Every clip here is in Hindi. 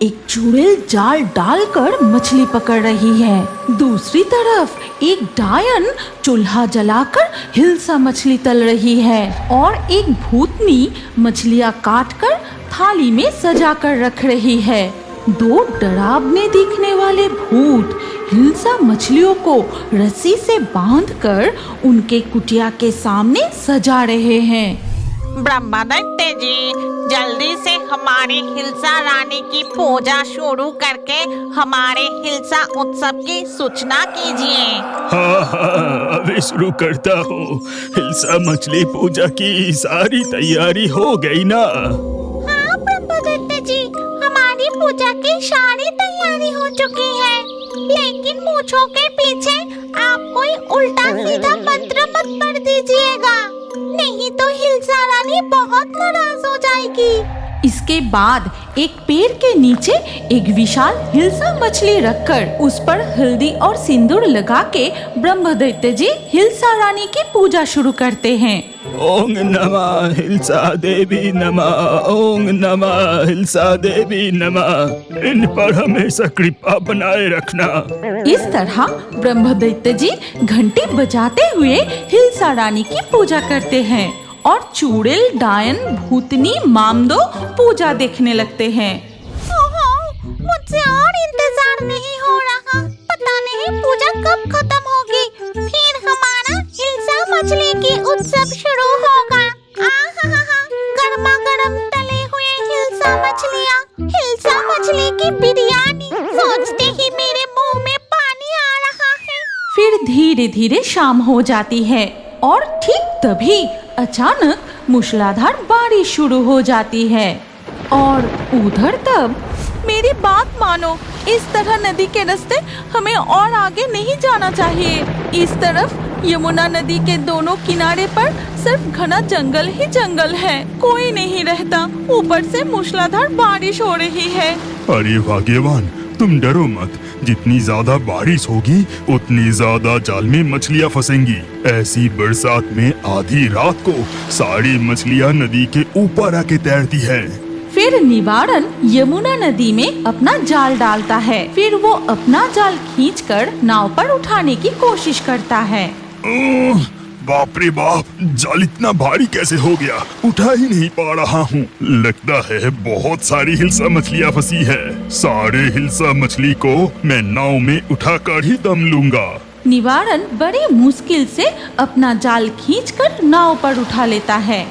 एक चुड़ैल जाल डालकर मछली पकड़ रही है। दूसरी तरफ एक डायन चूल्हा जलाकर हिल्सा मछली तल रही है और एक भूतनी मछलियाँ काटकर थाली में सजा कर रख रही है। दो डरावने दिखने वाले भूत हिल्सा मछलियों को रस्सी से बांधकर उनके कुटिया के सामने सजा रहे हैं। ब्रह्मदत्त जी, जल्दी से हमारी हिल्सा रानी की पूजा शुरू करके हमारे हिल्सा उत्सव की सूचना कीजिए। हाँ, अभी शुरू करता हूँ। हिल्सा मछली पूजा की सारी तैयारी हो गई ना? हाँ ब्रह्मदत्त जी, हमारी पूजा की सारी तैयारी हो चुकी है, लेकिन मूंछों के पीछे आप कोई उल्टा सीधा मंत्र मत पढ़ दीजिएगा, नहीं तो हिल्सा रानी बहुत नाराज हो जाएगी। इसके बाद एक पेड़ के नीचे एक विशाल हिल्सा मछली रखकर उस पर हल्दी और सिंदूर लगा के ब्रह्मदैत्य जी हिल्सा रानी की पूजा शुरू करते हैं। ओम नमः हिल्सा देवी नमः, ओम नमः हिल्सा देवी नमः। इन पर हमेशा कृपा बनाए रखना। इस तरह ब्रह्मदैत्य जी घंटी बजाते हुए हिल्सा रानी की पूजा करते हैं और चुड़ैल, डायन, भूतनी, मामदो पूजा देखने लगते हैं। मुझसे और इंतजार नहीं हो रहा, पता नहीं पूजा कब खत्म होगी, फिर हमारा हिल्सा मछली की उत्सव शुरू होगा। गर्मा गर्म तले हुए हिल्सा मछलियाँ, हिल्सा मछली की बिरयानी, सोचते ही मेरे मुंह में पानी आ रहा है। फिर धीरे धीरे शाम हो जाती है और ठीक तभी अचानक मूसलाधार बारिश शुरू हो जाती है। और उधर तब मेरी बात मानो, इस तरह नदी के रास्ते हमें और आगे नहीं जाना चाहिए। इस तरफ यमुना नदी के दोनों किनारे पर सिर्फ घना जंगल ही जंगल है, कोई नहीं रहता, ऊपर से मूसलाधार बारिश हो रही है। अरे भाग्यवान, तुम डरो मत। जितनी ज्यादा बारिश होगी उतनी ज्यादा जाल में मछलियाँ फंसेंगी। ऐसी बरसात में आधी रात को सारी मछलियाँ नदी के ऊपर आके तैरती है। फिर निवारण यमुना नदी में अपना जाल डालता है। फिर वो अपना जाल खींचकर नाव पर उठाने की कोशिश करता है। बाप रे बाप, जाल इतना भारी कैसे हो गया? उठा ही नहीं पा रहा हूँ। लगता है बहुत सारी हिल्सा मछलियाँ फंसी है। सारे हिल्सा मछली को मैं नाव में उठाकर ही दम लूंगा। निवारण बड़ी मुश्किल से अपना जाल खींचकर नाव पर उठा लेता है।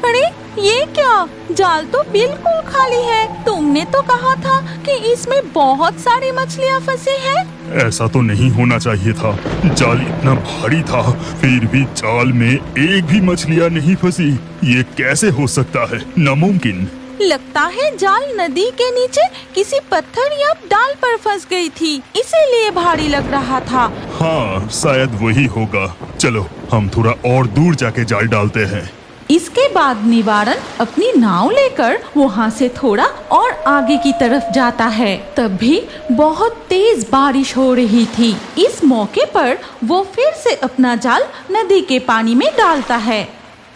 अरे ये क्या, जाल तो बिल्कुल खाली है। तुमने तो कहा था कि इसमें बहुत सारी मछलियाँ फंसी हैं। ऐसा तो नहीं होना चाहिए था। जाल इतना भारी था, फिर भी जाल में एक भी मछलियाँ नहीं फंसी। ये कैसे हो सकता है? नामुमकिन। लगता है जाल नदी के नीचे किसी पत्थर या डाल पर फंस गई थी, इसीलिए भारी लग रहा था। हाँ, शायद वही होगा। चलो हम थोड़ा और दूर जाके जाल डालते हैं। इसके बाद निवारण अपनी नाव लेकर वहाँ से थोड़ा और आगे की तरफ जाता है। तब भी बहुत तेज बारिश हो रही थी। इस मौके पर वो फिर से अपना जाल नदी के पानी में डालता है।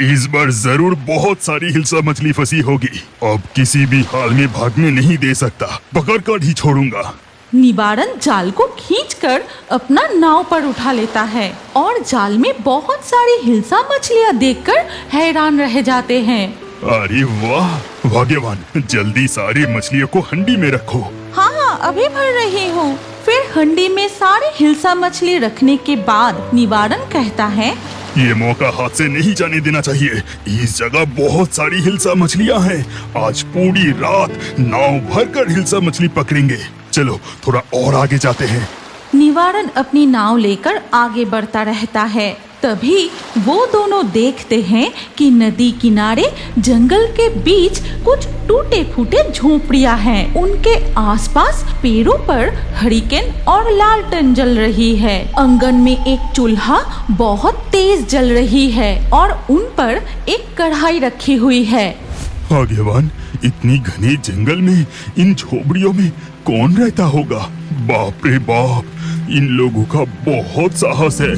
इस बार जरूर बहुत सारी हिल्सा मछली फंसी होगी। अब किसी भी हाल में भागने नहीं दे सकता, पकड़कर ही छोड़ूंगा। निवारण जाल को खींचकर अपना नाव पर उठा लेता है और जाल में बहुत सारी हिल्सा मछलियाँ देखकर हैरान रह जाते हैं। अरे वाह भाग्यवान, जल्दी सारी मछलियों को हंडी में रखो। हाँ, अभी भर रही हूँ। फिर हंडी में सारी हिल्सा मछली रखने के बाद निवारण कहता है, ये मौका हाथ से नहीं जाने देना चाहिए। इस जगह बहुत सारी हिल्सा मछलियाँ हैं। आज पूरी रात नाव भरकर हिल्सा मछली पकड़ेंगे। चलो थोड़ा और आगे जाते हैं। निवारण अपनी नाव लेकर आगे बढ़ता रहता है। तभी वो दोनों देखते हैं कि नदी किनारे जंगल के बीच कुछ टूटे फूटे झोपड़ियां हैं। उनके आसपास पेड़ों पर हरिकेन और लालटेन जल रही है। आंगन में एक चूल्हा बहुत तेज जल रही है और उन पर एक कढ़ाई रखी हुई है। भाग्यवान, इतनी घने जंगल में इन झोपड़ियों में कौन रहता होगा? बाप रे बाप, इन लोगों का बहुत साहस है।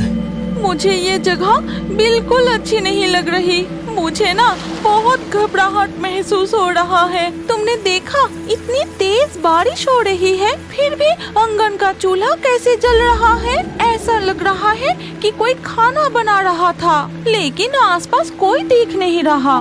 मुझे ये जगह बिल्कुल अच्छी नहीं लग रही। मुझे ना बहुत घबराहट महसूस हो रहा है। तुमने देखा इतनी तेज बारिश हो रही है, फिर भी आंगन का चूल्हा कैसे जल रहा है। ऐसा लग रहा है कि कोई खाना बना रहा था, लेकिन आसपास कोई दिख नहीं रहा।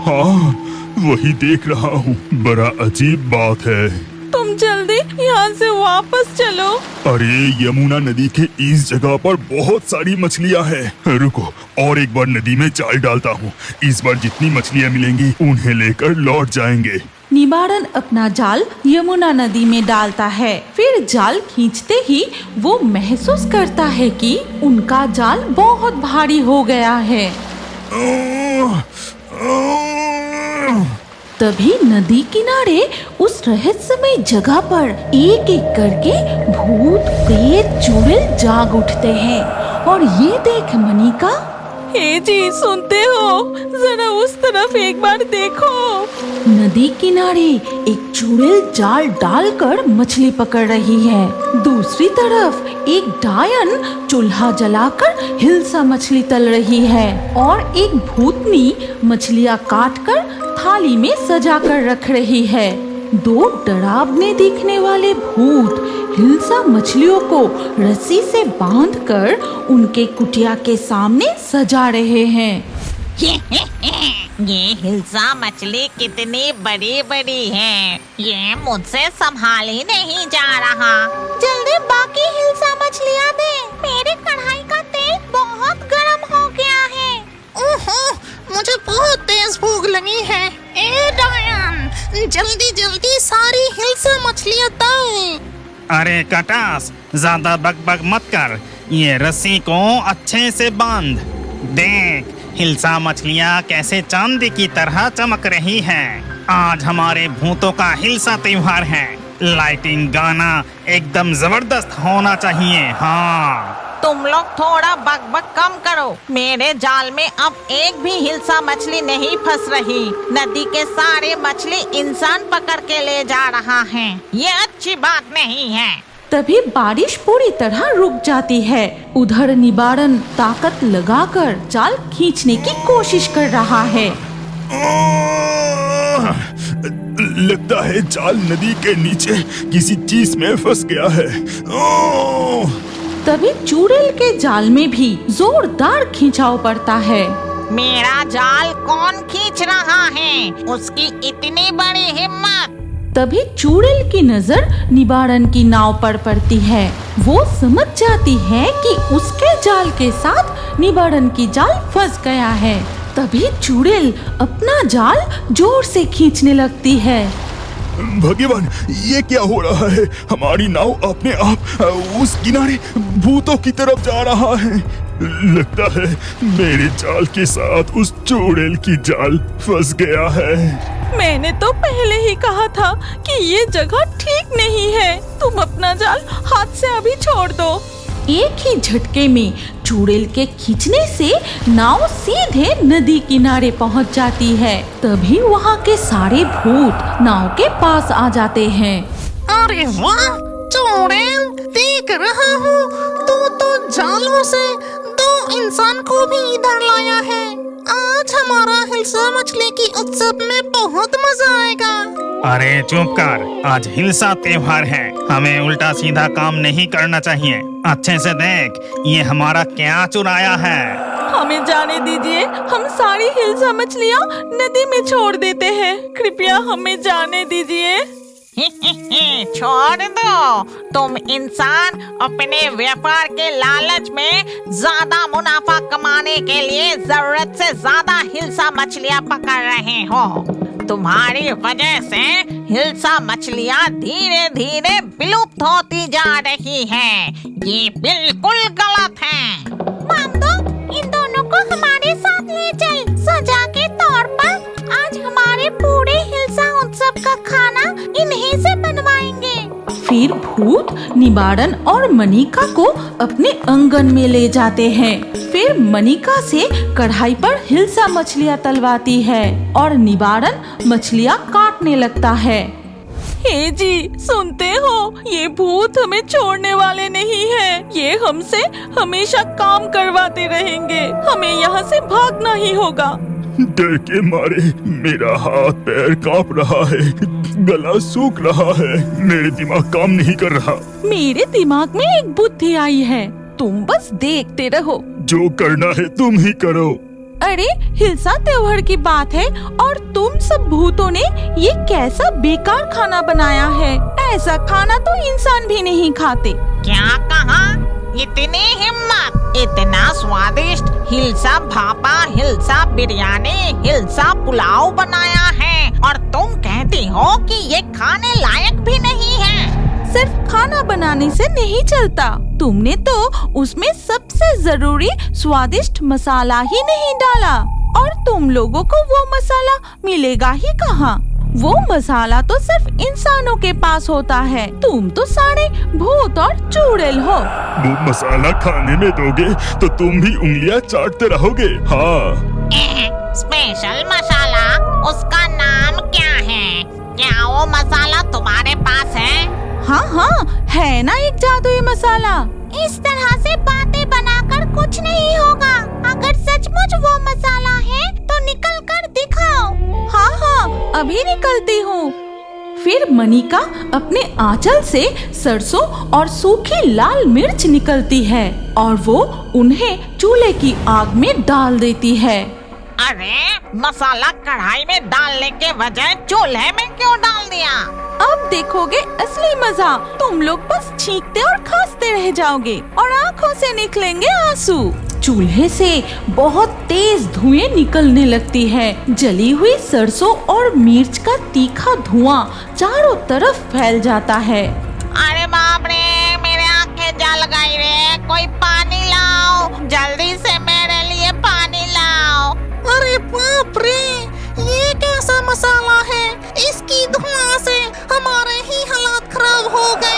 हाँ, वही देख रहा हूँ। बड़ा अजीब बात है। तुम जल्दी यहाँ से वापस चलो। अरे यमुना नदी के इस जगह पर बहुत सारी मछलियाँ हैं। रुको, और एक बार नदी में जाल डालता हूँ। इस बार जितनी मछलियाँ मिलेंगी उन्हें लेकर लौट जाएंगे। निबारन अपना जाल यमुना नदी में डालता है। फिर जाल खींचते ही वो महसूस करता है कि उनका जाल बहुत भारी हो गया है। तभी नदी किनारे उस रहस्यमय जगह पर एक एक करके भूत, प्रेत, चुड़ैल जाग उठते हैं। और ये देख मनिका, हे जी सुनते हो, जरा उस तरफ एक बार देखो। नदी किनारे एक चुड़ैल जाल डालकर मछली पकड़ रही है। दूसरी तरफ एक डायन चूल्हा जलाकर हिल्सा मछली तल रही है और एक भूतनी मछलियाँ काटकर थाली में सजा कर रख रही है। दो डरावने दिखने वाले भूत हिल्सा मछलियों को रस्सी से बांधकर उनके कुटिया के सामने सजा रहे हैं। ये हिल्सा मछली कितनी बड़ी बड़ी है, ये मुझसे संभाल ही नहीं जा रहा। जल्दी बाकी हिल्सा मछलियाँ दे, मेरी कढ़ाई का तेल बहुत गर्म हो गया है। ओहो, मुझे बहुत तेज भूख लगी है। ए डायन, जल्दी जल्दी सारी हिल्सा मछलियाँ तल। अरे कटास, ज्यादा बकबक मत कर, ये रस्सी को अच्छे से बांध। देख, हिल्सा मछलियाँ कैसे चांदी की तरह चमक रही हैं। आज हमारे भूतों का हिल्सा त्योहार है। लाइटिंग, गाना एकदम जबरदस्त होना चाहिए। हाँ, तुम लोग थोड़ा बकबक कम करो। मेरे जाल में अब एक भी हिल्सा मछली नहीं फंस रही। नदी के सारे मछली इंसान पकड़ के ले जा रहा है। ये अच्छी बात नहीं है। तभी बारिश पूरी तरह रुक जाती है। उधर निबारन ताकत लगाकर जाल खींचने की कोशिश कर रहा है। लगता है जाल नदी के नीचे किसी चीज में फंस गया है। तभी चुड़ैल के जाल में भी जोरदार खिंचाव पड़ता है। मेरा जाल कौन खींच रहा है? उसकी इतनी बड़ी हिम्मत। तभी चुड़ैल की नजर निबारन की नाव पर पड़ती है। वो समझ जाती है कि उसके जाल के साथ निबारन की जाल फंस गया है। तभी चुड़ैल अपना जाल जोर से खींचने लगती है। भगवान, ये क्या हो रहा है? हमारी नाव अपने आप उस किनारे भूतों की तरफ जा रहा है। लगता है मेरे जाल के साथ उस चुड़ैल की जाल फंस गया है। मैंने तो पहले ही कहा था कि ये जगह ठीक नहीं है। तुम अपना जाल हाथ से अभी छोड़ दो। एक ही झटके में चुड़ैल के खींचने से नाव सीधे नदी किनारे पहुंच जाती है। तभी वहां के सारे भूत नाव के पास आ जाते हैं। अरे वाह चुड़ैल, देख रहा हूँ तो जालों से दो इंसान को भी इधर लाया है। आज हमारा हिल्सा मछली की उत्सव में बहुत मजा आएगा। अरे चुप कर, आज हिल्सा त्योहार है। हमें उल्टा सीधा काम नहीं करना चाहिए। अच्छे से देख, ये हमारा क्या चुराया है। हमें जाने दीजिए, हम सारी हिल्सा मछलियाँ नदी में छोड़ देते हैं। कृपया हमें जाने दीजिए। छोड़ दो, तुम इंसान अपने व्यापार के लालच में ज्यादा मुनाफा कमाने के लिए जरूरत से ज्यादा हिल्सा मछलियाँ पकड़ रहे हो। तुम्हारी वजह से हिल्सा मछलियाँ धीरे धीरे विलुप्त होती जा रही हैं। ये बिल्कुल गलत है। मामदो, इन दोनों को हमारे साथ ले चल। सजा के तौर पर आज हमारे पूरे हिल्सा उत्सव का खाना इन्हीं से बनवाएंगे। फिर भूत निबारन और मनिका को अपने आंगन में ले जाते हैं। फिर मनिका से कढ़ाई पर हिल्सा मछलियाँ तलवाती है और निबारन मछलियाँ काटने लगता है। हे जी, सुनते हो? ये भूत हमें छोड़ने वाले नहीं हैं। ये हमसे हमेशा काम करवाते रहेंगे। हमें यहाँ से भागना ही होगा। डर के मारे मेरा हाथ पैर कांप रहा है, गला सूख रहा है, मेरे दिमाग काम नहीं कर रहा। मेरे दिमाग में एक बुद्धि आई है, तुम बस देखते रहो। जो करना है तुम ही करो। अरे हिल्सा त्योहार की बात है और तुम सब भूतों ने ये कैसा बेकार खाना बनाया है। ऐसा खाना तो इंसान भी नहीं खाते। क्या कहा? इतनी हिम्मत! इतना स्वादिष्ट हिल्सा भापा, हिल्सा बिरयानी, हिल्सा पुलाव बनाया है और तुम कहती हो कि ये खाने लायक भी नहीं है। सिर्फ खाना बनाने से नहीं चलता, तुमने तो उसमें सबसे जरूरी स्वादिष्ट मसाला ही नहीं डाला और तुम लोगों को वो मसाला मिलेगा ही कहाँ? वो मसाला तो सिर्फ इंसानों के पास होता है। तुम तो सारे भूत और चुड़ैल हो। वो मसाला खाने में दोगे तो तुम भी उंगलियां चाटते रहोगे। हाँ। स्पेशल मसाला, उसका नाम क्या है? क्या वो मसाला तुम्हारे पास है? हाँ हाँ, है ना एक जादुई मसाला। इस तरह से बातें बनाकर कुछ नहीं होगा। अगर सचमुच वो मसाला है तो निकल कर दिखाओ। हाँ हाँ, अभी निकलती हूँ। फिर मनिका अपने आंचल से सरसों और सूखी लाल मिर्च निकलती है और वो उन्हें चूल्हे की आग में डाल देती है। अरे मसाला कढ़ाई में डालने के बजाय चूल्हे में क्यों डाल दिया? अब देखोगे असली मजा। तुम लोग बस छींकते और खांसते रह जाओगे और आँखों से निकलेंगे आंसू। चूल्हे से बहुत तेज धुएं निकलने लगती है। जली हुई सरसों और मिर्च का तीखा धुआं चारों तरफ फैल जाता है। अरे बाप रे, मेरे आंखें जल गई रे। कोई पानी लाओ, जल्दी से मेरे लिए पानी लाओ। अरे बाप रे, ये कैसा मसाला है? इसकी धुआं से हमारे ही हालात खराब हो गए।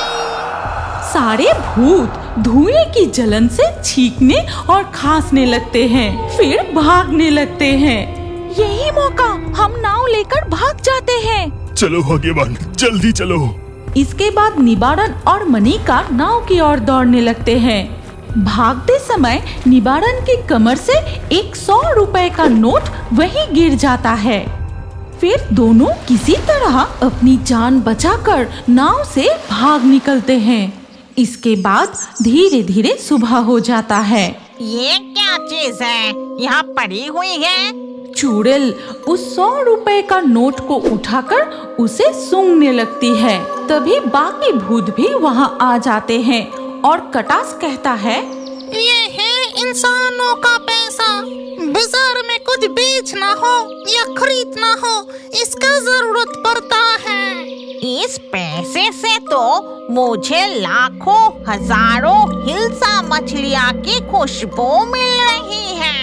सारे भूत धुएं की जलन से छींकने और खांसने लगते हैं, फिर भागने लगते हैं। यही मौका, हम नाव लेकर भाग जाते हैं। चलो भाग्यवान, जल्दी चलो। इसके बाद निबारन और मनिका नाव की ओर दौड़ने लगते हैं। भागते समय निबारन की कमर से एक 100 रुपए का नोट वहीं गिर जाता है। फिर दोनों किसी तरह अपनी जान बचाकर नाव से भाग निकलते हैं। इसके बाद धीरे धीरे सुबह हो जाता है। ये क्या चीज है यहाँ पड़ी हुई है? चुड़ैल उस 100 रुपए का नोट को उठाकर उसे सूंघने लगती है। तभी बाकी भूत भी वहाँ आ जाते हैं और कटास कहता है, ये है इंसानों का पैसा। बाजार में कुछ बेचना हो या खरीदना हो, इसका जरूरत पड़ता है। इस पैसे से तो मुझे लाखों हजारों हिल्सा मछलियाँ की खुशबू मिल रही है।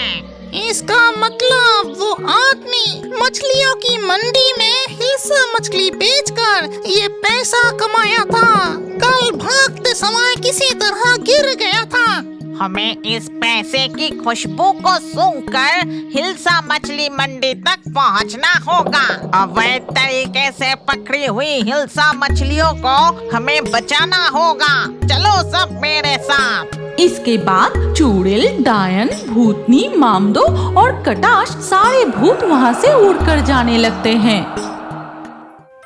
इसका मतलब वो आदमी मछलियों की मंडी में हिल्सा मछली बेचकर ये पैसा कमाया था। कल भागते समय किसी तरह गिर गया था। हमें इस पैसे की खुशबू को सूंघकर हिल्सा मछली मंडी तक पहुंचना होगा। अवैध तरीके से पकड़ी हुई हिल्सा मछलियों को हमें बचाना होगा। चलो सब मेरे साथ। इसके बाद चुड़ैल, डायन, भूतनी, मामदो और कटाश सारे भूत वहाँ से उड़कर जाने लगते हैं।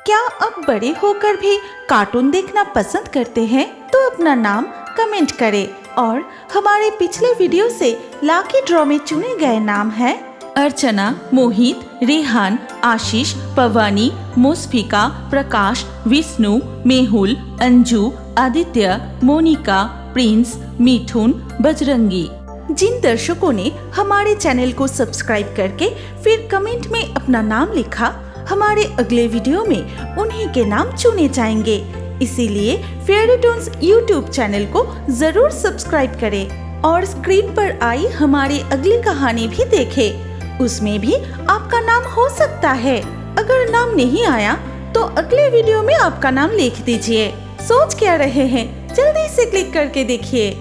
क्या अब बड़े होकर भी कार्टून देखना पसंद करते हैं? तो अपना नाम कमेंट करें और हमारे पिछले वीडियो से लाकी ड्रॉ में चुने गए नाम हैं अर्चना, मोहित, रेहान, आशीष, पवानी, मुस्फिका, प्रकाश, विष्णु, मेहुल, अंजू, आदित्य, मोनिका, प्रिंस, मिथुन, बजरंगी। जिन दर्शकों ने हमारे चैनल को सब्सक्राइब करके फिर कमेंट में अपना नाम लिखा, हमारे अगले वीडियो में उन्हीं के नाम चुने जाएंगे। इसीलिए फेयरी टोन्स यूट्यूब चैनल को जरूर सब्सक्राइब करें और स्क्रीन पर आई हमारी अगली कहानी भी देखें। उसमें भी आपका नाम हो सकता है। अगर नाम नहीं आया तो अगले वीडियो में आपका नाम लिख दीजिए। सोच क्या रहे हैं? जल्दी से क्लिक करके देखिए।